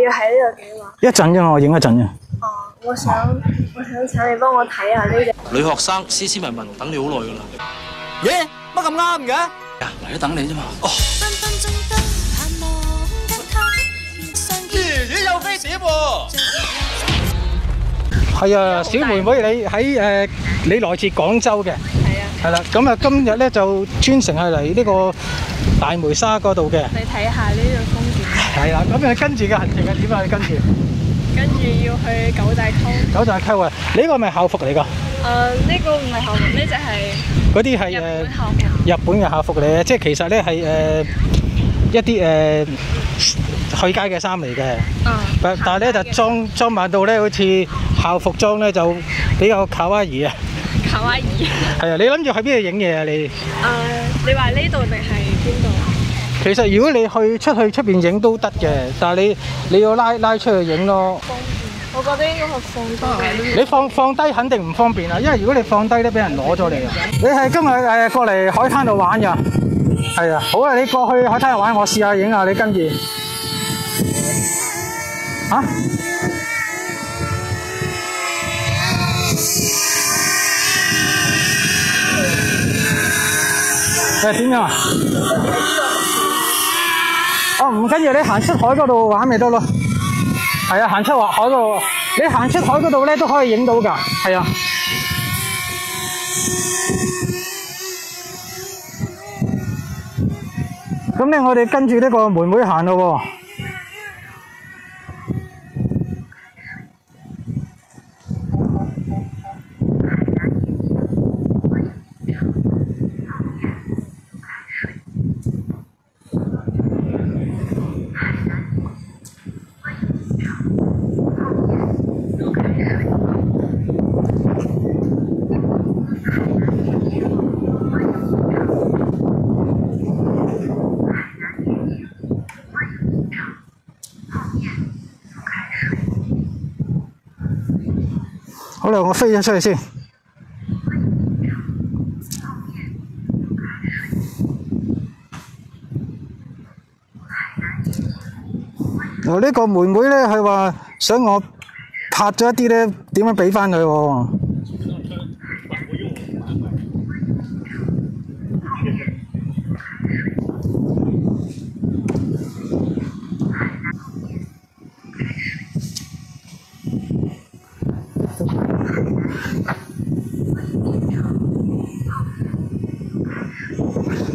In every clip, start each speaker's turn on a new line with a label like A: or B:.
A: 要喺呢度影啊？
B: 一陣啫，我影一陣啫。
A: 哦，我想請你幫我睇下呢隻。
C: 女學生斯斯文文等你好耐噶啦。
D: 耶，乜咁啱嘅？
C: 嚟咗等你啫嘛。哦。
D: 咦，有飛碟喎！
B: 係啊，小妹妹你喺你來自廣州嘅。
A: 係啊。
B: 係啦，咁啊今日咧就專程係嚟呢個大梅沙嗰度嘅。
A: 你睇下呢度風景。
B: 係啦，咁你跟住嘅行程係點啊？你跟住？
A: 跟住要去九寨溝。
B: 九寨溝啊！你呢個係咪校服嚟㗎？
A: 呢個唔係校服，呢隻係。
B: 嗰啲係日本嘅校服嚟嘅，即係其實咧係一啲去街嘅衫嚟嘅。但係咧就裝扮到咧好似校服裝咧就比較卡哇伊啊！
A: 卡哇伊。
B: 係啊！你諗住去邊度影嘢啊？你？
A: 你話呢度定係邊度？
B: 其實如果你出邊影都得嘅，但係你要拉出去影咯。
A: 方便，我覺得應該係放低。
B: 你放低肯定唔方便啊，因為如果你放低咧，俾人攞咗你啊！你係今日過嚟海灘度玩㗎？係啊，好啊！你過去海灘度玩，我試下影下你跟住。嚇？點樣啊？哦，唔緊要，你行出海嗰度玩咪得咯。係啊，行出海嗰度，你行出海嗰度咧都可以影到㗎。係啊。咁咧，我哋跟住呢個妹妹行咯喎。好啦，我飛咗出去先。呢個妹妹咧，佢話想我拍咗一啲咧，點樣俾翻佢喎？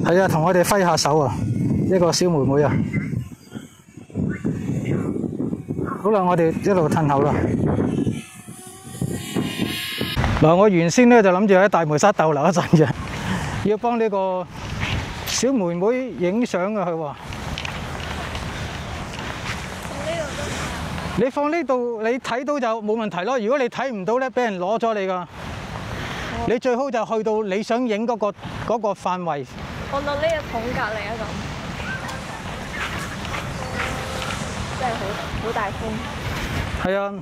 B: 係啊，同我哋揮下手啊！一個小妹妹啊！好啦，我哋一路褪後啦。嗱，我原先咧就諗住喺大梅沙逗留一陣嘅，要幫呢個小妹妹影相啊！佢話：你放呢度，你睇到就冇問題咯。如果你睇唔到咧，俾人攞咗你㗎。你最好就去到你想影嗰個範圍。
A: 放到呢個桶隔離啊咁，真係好大風。
B: 係啊，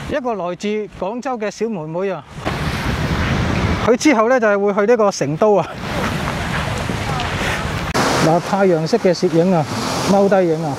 B: 一個來自廣州嘅小妹妹啊，佢之後咧就係會去呢個成都啊。嗱，太陽式嘅攝影啊，踎低影啊。